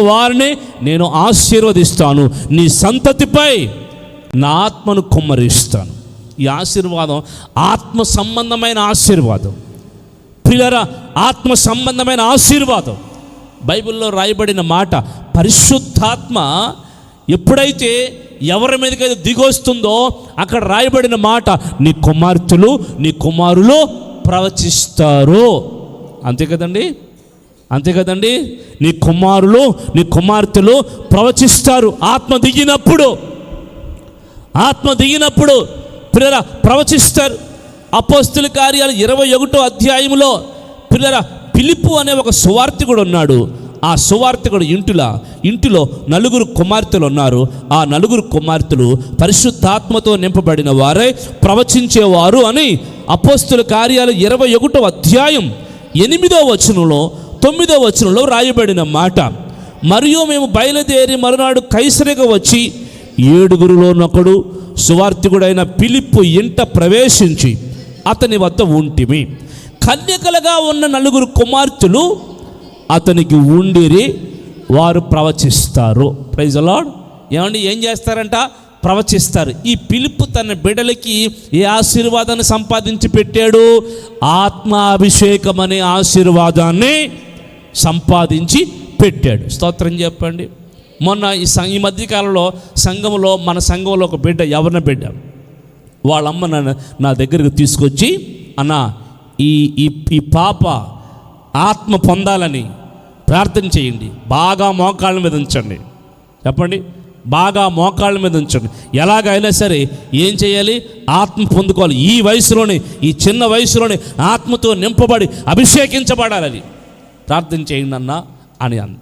వారిని నేను ఆశీర్వదిస్తాను, నీ సంతతిపై నా ఆత్మను కుమ్మరిస్తాను. ఈ ఆశీర్వాదం ఆత్మ సంబంధమైన ఆశీర్వాదం. ప్రియులారా, ఆత్మ సంబంధమైన ఆశీర్వాదం. బైబిల్లో రాయబడిన మాట, పరిశుద్ధాత్మ ఎప్పుడైతే ఎవరి మీదకైతే దిగొస్తుందో అక్కడ రాయబడిన మాట, నీ కుమార్తెలు నీ కుమారులు ప్రవచిస్తారు. అంతే కదండి, అంతే కదండి. నీ కుమారులు నీ కుమార్తెలు ప్రవచిస్తారు. ఆత్మ దిగినప్పుడు ప్రియులారా ప్రవచిస్తారు. అపోస్తుల కార్యాలు 21వ అధ్యాయంలో ప్రియులారా ఫిలిప్పు అనే ఒక సువార్తికుడు ఉన్నాడు. ఆ సువార్తికుడు ఇంటిలో 4 కుమార్తెలు ఉన్నారు. ఆ 4 కుమార్తెలు పరిశుద్ధాత్మతో నింపబడిన వారే ప్రవచించేవారు అని అపోస్తుల కార్యాలు 21వ అధ్యాయం 8వ వచనంలో 9వ వచనంలో రాయబడిన మాట. మరియు మేము బయలుదేరి మరునాడు కైసరికి వచ్చి 7 సువార్తికుడైన ఫిలిప్పు ఇంట ప్రవేశించి అతని వద్ద ఉంటిమి. కన్యకలుగా ఉన్న 4 కుమార్తెలు అతనికి ఉండిరి, వారు ప్రవచిస్తారు. Praise the lord. ఏమండి, ఏం చేస్తారంట? ప్రవచిస్తారు. ఈ ఫిలిప్పు తన బిడ్డలకి ఏ ఆశీర్వాదాన్ని సంపాదించి పెట్టాడు? ఆత్మాభిషేకం అనే ఆశీర్వాదాన్ని సంపాదించి పెట్టాడు. స్తోత్రం చెప్పండి. మొన్న ఈ మధ్యకాలంలో మన సంఘంలో ఒక బిడ్డ, యవ్వన బిడ్డ, వాళ్ళమ్మ నా దగ్గరకు తీసుకొచ్చి, అన్న ఈ పాప ఆత్మ పొందాలని ప్రార్థన చేయండి, బాగా మోకాళ్ళ మీద ఉంచండి. చెప్పండి, బాగా మోకాళ్ళ మీద ఉంచండి. ఎలాగైనా సరే ఏం చేయాలి? ఆత్మ పొందుకోవాలి. ఈ వయసులోనే, ఈ చిన్న వయసులోనే ఆత్మతో నింపబడి అభిషేకించబడాలని ప్రార్థన చేయండి అన్న అని అంది.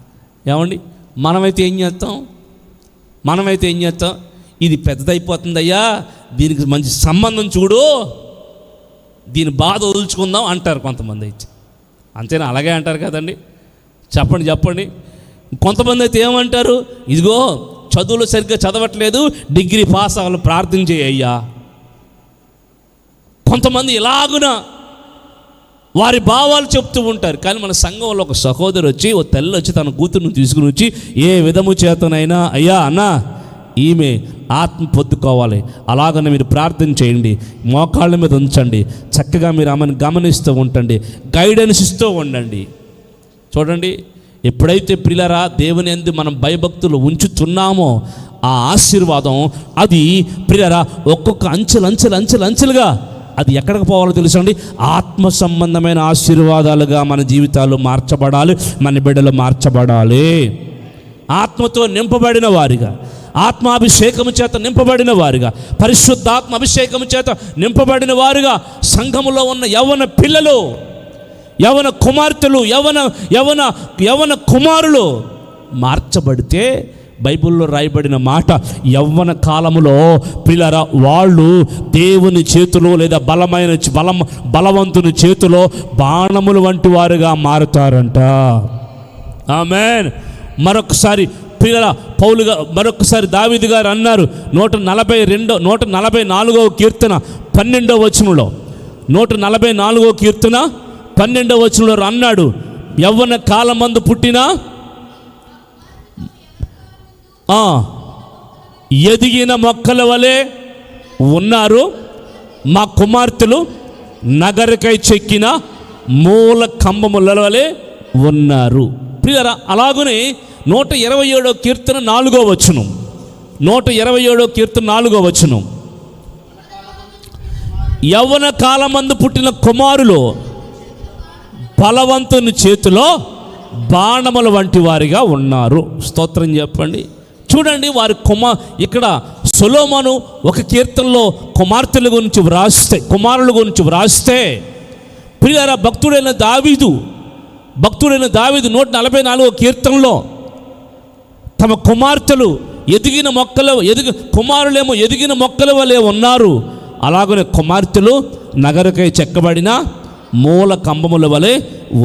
ఏమండి, మనమైతే ఏం చేస్తాం? ఇది పెద్దదైపోతుందయ్యా, దీనికి మంచి సంబంధం చూడు, దీని బాధ వదులుచుకుందాం అంటారు కొంతమంది. అయితే అంతేనా? అలాగే అంటారు కదండి. చెప్పండి. కొంతమంది అయితే ఏమంటారు? ఇదిగో చదువులు సరిగ్గా చదవట్లేదు, డిగ్రీ పాస్ అవ్వాలి, ప్రార్థన చేయ్యా. కొంతమంది ఇలాగున వారి భావాలు చెప్తూ ఉంటారు. కానీ మన సంఘంలో ఒక సహోదరు వచ్చి, ఓ తెల్ల వచ్చి తన కూతురును తీసుకుని వచ్చి, ఏ విధము చేతనైనా అయ్యా అన్న ఈమె ఆత్మ పొందుకోవాలి, అలాగనే మీరు ప్రార్థన చేయండి, మోకాళ్ళ మీద ఉంచండి, చక్కగా మీరు ఆమెను గమనిస్తూ ఉండండి, గైడెన్స్ ఇస్తూ ఉండండి. చూడండి, ఎప్పుడైతే ప్రియులారా దేవుని యందు మనం భయభక్తులు ఉంచుతున్నామో ఆ ఆశీర్వాదం అది ప్రియులారా ఒక్కొక్క అంచెలుగా అది ఎక్కడికి పోవాలో తెలుసండి? ఆత్మ సంబంధమైన ఆశీర్వాదాలుగా మన జీవితాలు మార్చబడాలి, మన బిడ్డలు మార్చబడాలి. ఆత్మతో నింపబడిన వారిగా, ఆత్మాభిషేకము చేత నింపబడిన వారుగా, పరిశుద్ధాత్మ అభిషేకము చేత నింపబడిన వారుగా సంఘములో ఉన్న యవ్వన పిల్లలు, యవ్వన కుమార్తెలు, యవ్వన కుమారులు మార్చబడితే బైబిల్లో రాయబడిన మాట, యవ్వన కాలములో పిల్లరా వాళ్ళు దేవుని చేతిలో లేదా బలవంతుని చేతిలో బాణములు వంటి వారుగా మారుతారంట. ఆమేన్. మరొకసారి పిల్లల పౌలుగా మరొకసారి దావీదు గారు అన్నారు 144వ కీర్తన 12వ వచనంలో, 144వ కీర్తన 12వ వచనంలో అన్నాడు, యవ్వన కాలమందు పుట్టిన ఎదిగిన మొక్కల వలె ఉన్నారు, మా కుమార్తెలు నగరకై చెక్కిన మూల కంబముల వలె ఉన్నారు. ప్రియరా, అలాగనే 127వ కీర్తన 4వ వచనం, 127వ కీర్తన 4వ వచనం, యవ్వన కాలమందు పుట్టిన కుమారులు బలవంతుని చేతిలో బాణముల వంటి వారిగా ఉన్నారు. స్తోత్రం చెప్పండి. చూడండి, వారి ఇక్కడ సొలొమోను ఒక కీర్తనలో కుమారుల గురించి వ్రాస్తే ప్రియులారా, భక్తుడైన దావీదు 144 కీర్తనలో తమ కుమార్తెలు కుమారులేమో ఎదిగిన మొక్కల వలె ఉన్నారు, అలాగనే కుమార్తెలు నగరకై చెక్కబడిన మూల కంబముల వలె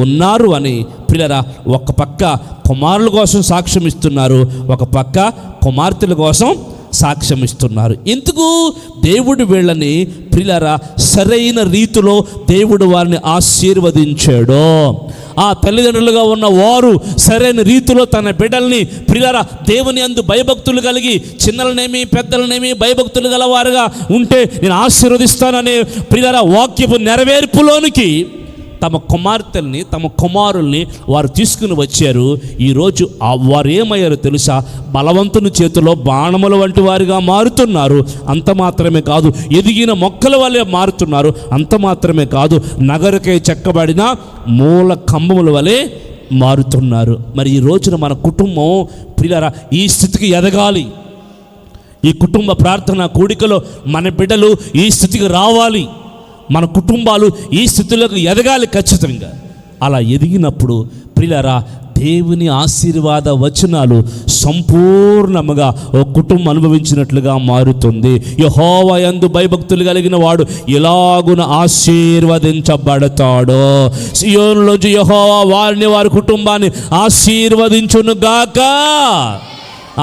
ఉన్నారు అని ప్రియులారా, ఒక పక్క కుమారుల కోసం సాక్ష్యం ఇస్తున్నారు, ఒక పక్క కుమార్తెల కోసం సాక్ష్యం ఇస్తున్నారు. ఎందుకు? దేవుడు వీళ్ళని ప్రియులారా సరైన రీతిలో దేవుడు వారిని ఆశీర్వదించాడు. ఆ తల్లిదండ్రులుగా ఉన్న వారు సరైన రీతిలో తన బిడ్డల్ని ప్రియులారా దేవుని యందు భయభక్తులు కలిగి, చిన్నలనేమి పెద్దలనేమి భయభక్తులు గలవారుగా ఉంటే నేను ఆశీర్వదిస్తాననే ప్రియులారా వాక్యపు నెరవేర్పులోనికి తమ కుమార్తెల్ని, తమ కుమారుల్ని వారు తీసుకుని వచ్చారు. ఈరోజు వారు ఏమయ్యారో తెలుసా? బలవంతుని చేతిలో బాణముల వంటి వారిగా మారుతున్నారు. అంత మాత్రమే కాదు, ఎదిగిన మొక్కల వలె మారుతున్నారు. అంత మాత్రమే కాదు, నగరకై చెక్కబడిన మూల కంబముల వలె మారుతున్నారు. మరి ఈ రోజున మన కుటుంబం ప్రియులారా ఈ స్థితికి ఎదగాలి. ఈ కుటుంబ ప్రార్థన కూడికలో మన బిడ్డలు ఈ స్థితికి రావాలి. మన కుటుంబాలు ఈ స్థితిలోకి ఎదగాలి ఖచ్చితంగా. అలా ఎదిగినప్పుడు ప్రియులారా దేవుని ఆశీర్వాద వచనాలు సంపూర్ణముగా ఒక కుటుంబం అనుభవించినట్లుగా మారుతుంది. యెహోవా యందు భయభక్తులు కలిగిన వాడు ఎలాగున ఆశీర్వదించబడతాడో. సియోనులోంచి యెహోవా వారిని, వారి కుటుంబాన్ని ఆశీర్వదించును గాక.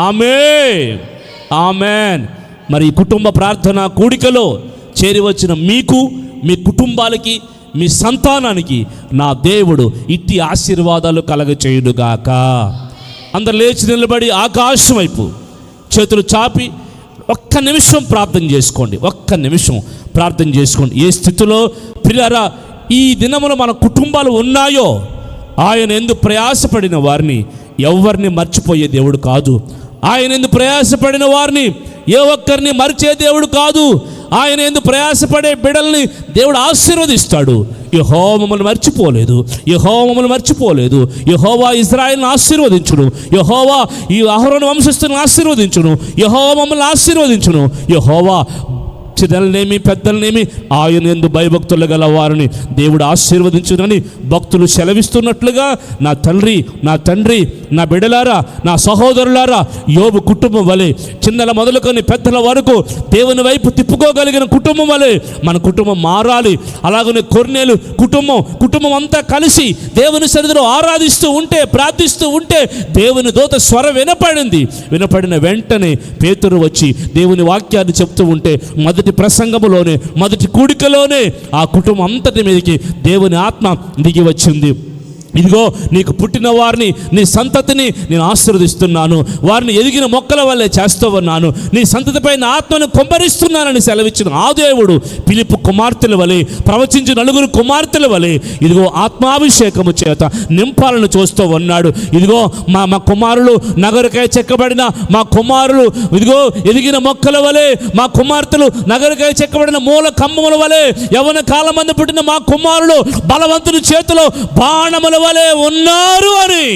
ఆమేన్, ఆమేన్. మరి ఈ కుటుంబ ప్రార్థన కూడికలో చేరి వచ్చిన మీకు, మీ కుటుంబాలకి, మీ సంతానానికి నా దేవుడు ఇట్టి ఆశీర్వాదాలు కలగచేయునుగాక. అందరు లేచి నిలబడి ఆకాశం వైపు చేతులు చాపి ఒక్క నిమిషం ప్రార్థన చేసుకోండి. ఒక్క నిమిషం ప్రార్థన చేసుకోండి. ఏ స్థితిలో ప్రియులారా ఈ దినములో మన కుటుంబాలు ఉన్నాయో, ఆయన యందు ప్రయాసపడిన వారిని ఎవరిని మర్చిపోయే దేవుడు కాదు. ఆయన యందు ప్రయాసపడిన వారిని ఏ ఒక్కరిని మరిచే దేవుడు కాదు. ఆయన యందు ప్రయాసపడే బిడ్డల్ని దేవుడు ఆశీర్వదిస్తాడు. యెహోవా మమ్మల్ని మర్చిపోలేదు, యెహోవా మమ్మల్ని మర్చిపోలేదు. యెహోవా ఇశ్రాయేలును ఆశీర్వదించును, యెహోవా ఈ అహరోను వంశస్థులను ఆశీర్వదించును, యెహోవా మమ్మల్ని ఆశీర్వదించును. యెహోవా చిన్నలనేమి పెద్దలనేమి ఆయన యందు భయభక్తులు గల వారిని దేవుడు ఆశీర్వదించునని భక్తులు సెలవిస్తున్నట్లుగా నా తండ్రి నా బిడ్డలారా, నా సహోదరులారా, యోబు కుటుంబం వలె చిన్నల మొదలుకొని పెద్దల వరకు దేవుని వైపు తిప్పుకోగలిగిన కుటుంబం వలె మన కుటుంబం మారాలి. అలాగనే కొర్నేలు కుటుంబం అంతా కలిసి దేవుని సన్నిధిలో ఆరాధిస్తూ ఉంటే, ప్రార్థిస్తూ ఉంటే దేవుని దూత స్వరం వినపడిన వెంటనే పేతురు వచ్చి దేవుని వాక్యాన్ని చెప్తూ ఉంటే మొదటి ప్రసంగములోనే, మొదటి కూడికలోనే ఆ కుటుంబం అంతటి మీదకి దేవుని ఆత్మ దిగి వచ్చింది. ఇదిగో నీకు పుట్టిన వారిని, నీ సంతతిని నేను ఆశీర్వదిస్తున్నాను, వారిని ఎదిగిన మొక్కల వల్లే చేస్తూ ఉన్నాను, నీ సంతతిపై నా ఆత్మను కుమ్మరిస్తున్నానని సెలవిచ్చిన ఆ దేవుడు ఫిలిప్పు కుమార్తెల వలె, ప్రవచించిన 9 కుమార్తెల వలె ఇదిగో ఆత్మాభిషేకము చేత నింపాలను చూస్తూ ఉన్నాడు. ఇదిగో మా కుమారులు నగరకై చెక్కబడిన మా కుమారులు, ఇదిగో ఎదిగిన మొక్కల వలె మా కుమార్తెలు నగరకై చెక్కబడిన మూల కంబముల వలె, యవ్వన కాలమందు పుట్టిన మా కుమారులు బలవంతుని చేతిలో బాణముల వలె ఉన్నారు అని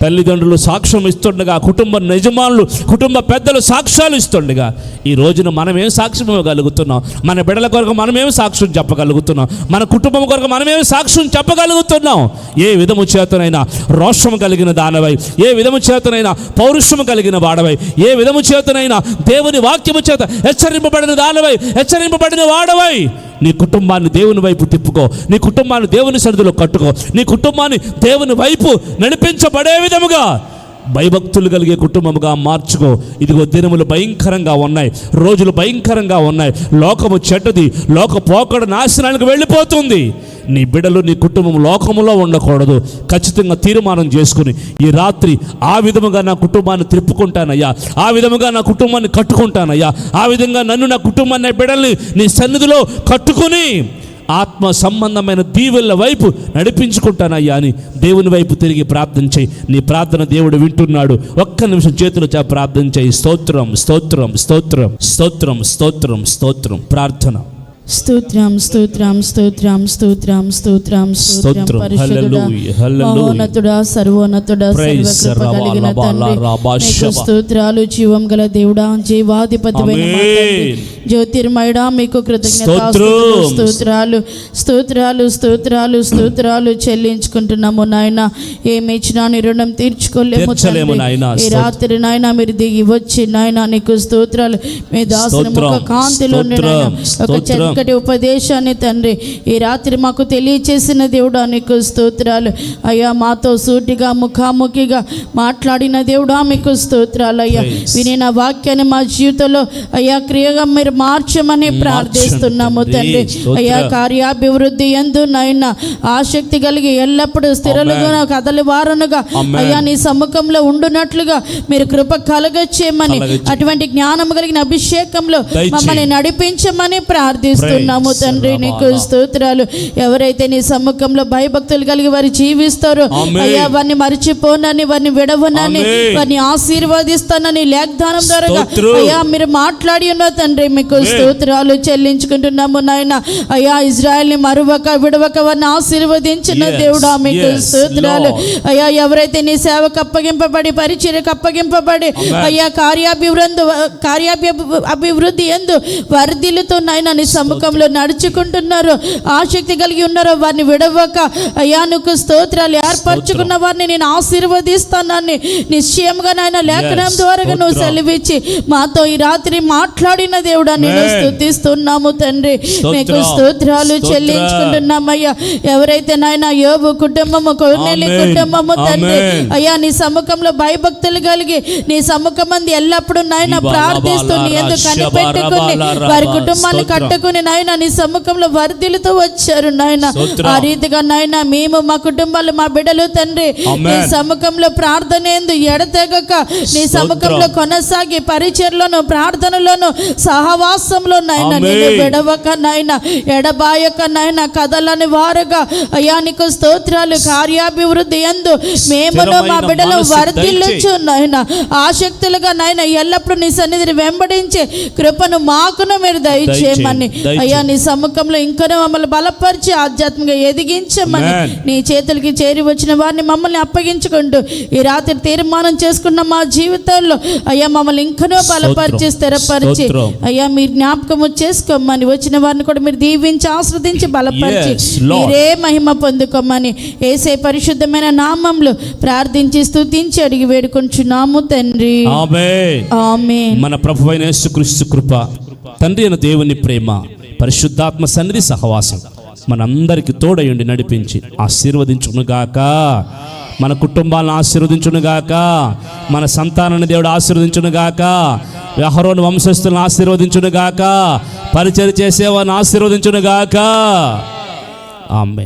తల్లిదండ్రులు సాక్ష్యం ఇస్తుండగా, కుటుంబ యజమానులు, కుటుంబ పెద్దలు సాక్ష్యాలు ఇస్తుండగా ఈ రోజున మనమేం సాక్ష్యం ఇవ్వగలుగుతున్నాం? మన బిడ్డల కొరకు మనమేం సాక్ష్యం చెప్పగలుగుతున్నాం? మన కుటుంబం కొరకు మనమేం సాక్ష్యం చెప్పగలుగుతున్నాం? ఏ విధము చేతనైనా రోషము కలిగిన దానవై, ఏ విధము చేతనైనా పౌరుషము కలిగిన వాడవై, ఏ విధము చేతనైనా దేవుని వాక్యము చేత హెచ్చరింపబడిన దానవై, హెచ్చరింపబడిన వాడవై నీ కుటుంబాన్ని దేవుని వైపు తిప్పుకో, నీ కుటుంబాన్ని దేవుని సన్నిధిలో కట్టుకో, నీ కుటుంబాన్ని దేవుని వైపు నడిపించబడే విధముగా భయభక్తులు కలిగే కుటుంబముగా మార్చుకో. ఇదిగో దినములు భయంకరంగా ఉన్నాయి, రోజులు భయంకరంగా ఉన్నాయి, లోకము చెడ్డది, లోక పోకడ నాశనానికి వెళ్ళిపోతుంది. నీ బిడ్డలు, నీ కుటుంబం లోకములో ఉండకూడదు. ఖచ్చితంగా తీర్మానం చేసుకుని ఈ రాత్రి ఆ విధముగా నా కుటుంబాన్ని తిప్పుకుంటానయ్యా, ఆ విధముగా నా కుటుంబాన్ని కట్టుకుంటానయ్యా, ఆ విధంగా నన్ను, నా కుటుంబాన్ని, నా బిడ్డల్ని నీ సన్నిధిలో కట్టుకుని ఆత్మ సంబంధమైన దీవెళ్ళ వైపు నడిపించుకుంటానయ్యా అని దేవుని వైపు తిరిగి ప్రార్థన చేయి. నీ ప్రార్థన దేవుడు వింటున్నాడు. ఒక్క నిమిషం చేతులు చాపి ప్రార్థన చేయి. స్తోత్రం, స్తోత్రం, స్తోత్రం, స్తోత్రం, స్తోత్రం, స్తోత్రం. ప్రార్థన. స్తోత్రం స్తోత్రం స్తోత్రం స్తోత్రం స్తోత్రం స్తోత్రం పరిశుద్ధుడా మహోన్నతుడా సర్వోన్నతుడా సర్వకృప కలిగిన తండ్రి నీకు స్తోత్రాలు. జీవం గల దేవుడా, జీవాధిపతివైన మా తండ్రి, జ్యోతిర్మయుడా, మీకు కృతజ్ఞతాస్తుతులు స్తోత్రాలు స్తోత్రాలు స్తోత్రాలు స్తోత్రాలు చెల్లించుకుంటున్నాము నాయన. ఏమి ఇచ్చినా నీ రుణం తీర్చుకోలేము తండ్రి. ఈ రాత్రి నాయన మీరు దిగి వచ్చి నాయన నీకు స్తోత్రాలు. మీ దాసుని ముఖ కాంతిలో ఒక చక్కటి ఉపదేశాన్ని తండ్రి ఈ రాత్రి మాకు తెలియచేసిన దేవుడా నీకు స్తోత్రాలు అయ్యా. మాతో సూటిగా ముఖాముఖిగా మాట్లాడిన దేవుడా మీకు స్తోత్రాలు అయ్యా. వినిన వాక్యాన్ని మా జీవితంలో అయ్యా క్రియగా మీరు మార్చమని ప్రార్థిస్తున్నాము తండ్రి. అయ్యా కార్యాభివృద్ధి యందు నాయన ఆసక్తి కలిగి ఎల్లప్పుడూ స్థిరలుగా కదలి వారనుగా అయ్యా నీ సముఖంలో ఉండునట్లుగా మీరు కృప కలగచేయమని, అటువంటి జ్ఞానం కలిగిన అభిషేకంలో మమ్మల్ని నడిపించమని ప్రార్థిస్తున్నాము తండ్రి. నీకు స్తోత్రాలు. ఎవరైతే నీ సముఖంలో భయభక్తులు కలిగి వారు జీవిస్తారో అయ్యా వారిని మరిచిపోనని, వారిని విడవనని, వారిని ఆశీర్వదిస్తానని లేఖనం ద్వారా అయ్యా మీరు మాట్లాడి ఉన్న తండ్రి మీకు స్తోత్రాలు చెల్లించుకుంటున్నాము నాయన. అయ్యా ఇజ్రాయెల్ ని మరువక విడవక వారిని ఆశీర్వదించిన దేవుడా మీకు స్తోత్రాలు అయ్యా. ఎవరైతే నీ సేవకు అప్పగింపబడి పరిచర్యకు అప్పగింపబడి అయ్యా కార్యాభివృద్ధి యందు వర్ధిల్లుతో నాయన నీ సముఖంలో నడుచుకుంటున్నారు, ఆసక్తి కలిగి ఉన్నారో వారిని విడవక అయ్యా నీకు స్తోత్రాలు. ఏర్పరచుకున్న వారిని నేను ఆశీర్వదిస్తానని నిశ్చయంగా నాయన లేఖనం ద్వారా నువ్వు సెలవిచ్చి మాతో ఈ రాత్రి మాట్లాడిన దేవుడా నేను స్తుతిస్తున్నాము తండ్రి. నీకు స్తోత్రాలు చెల్లించుకుంటున్నామయ్యా. ఎవరైతే నాయన యోబు కుటుంబము, కొర్నేలి కుటుంబము తండ్రి అయ్యా నీ సముఖంలో భయభక్తులు కలిగి నీ సముఖమంది ఎల్లప్పుడూ నాయన ప్రార్థిస్తూ నీ ఎందుకు కనిపెట్టుకుని వారి కుటుంబాన్ని కట్టుకుని నాయన నీ సముఖంలో వర్ధిల్లుతూ వచ్చారు నాయన. ఆ రీతిగా నాయన మేము మా కుటుంబాలు మా బిడ్డలు తండ్రి నీ సముఖంలో ప్రార్థన ఎందు ఎడతెగక నీ సముఖంలో కొనసాగి పరిచర్లోను ప్రార్థనలోను సహవాసంలో నాయన నేను విడవక నాయన ఎడబాయక నాయన కదలని వారుగా అయ్యా నీకు స్తోత్రాలు. కార్యాభివృద్ధి యందు మేమును మా బిడ్డలు వర్ధిల్లుచు నాయన ఆసక్తులుగా నాయన ఎల్లప్పుడూ నీ సన్నిధిని వెంబడించే కృపను మాకును మీరు దయచేయమని అయ్యా నీ సముఖంలో ఇంకనూ మమ్మల్ని బలపరిచి ఆధ్యాత్మికంగా ఎదిగించమని నీ చేతులకి చేరి వచ్చిన వారిని మమ్మల్ని అప్పగించుకుంటూ ఈ రాత్రి తీర్మానం చేసుకున్న మా జీవితాల్లో అయ్యా మమ్మల్ని ఇంకనూ బలపరిచి స్థిరపరిచి అయ్యా మీరు జ్ఞాపకము చేసుకోమని, వచ్చిన వారిని కూడా మీరు దీవించి ఆస్వాదించి బలపరిచి మీరే మహిమ పొందుకోమని యేసే పరిశుద్ధమైన నామంలో ప్రార్థించి స్తుతించి అడిగి వేడుకొంచున్నాము తండ్రి. ఆమేన్. మన ప్రభువైన యేసుక్రీస్తు కృప, తండ్రి అయిన దేవుని ప్రేమ, పరిశుద్ధాత్మ సన్నిధి సహవాసం మనందరికి తోడయుండి నడిపించి ఆశీర్వదించునుగాక. మన కుటుంబాలను ఆశీర్వదించునుగాక. మన సంతానాన్ని దేవుడు ఆశీర్వదించునుగాక. అహరోను వంశస్థులను ఆశీర్వదించునుగాక. పరిచర్య చేసేవారిని ఆశీర్వదించునుగాక. ఆమేన్.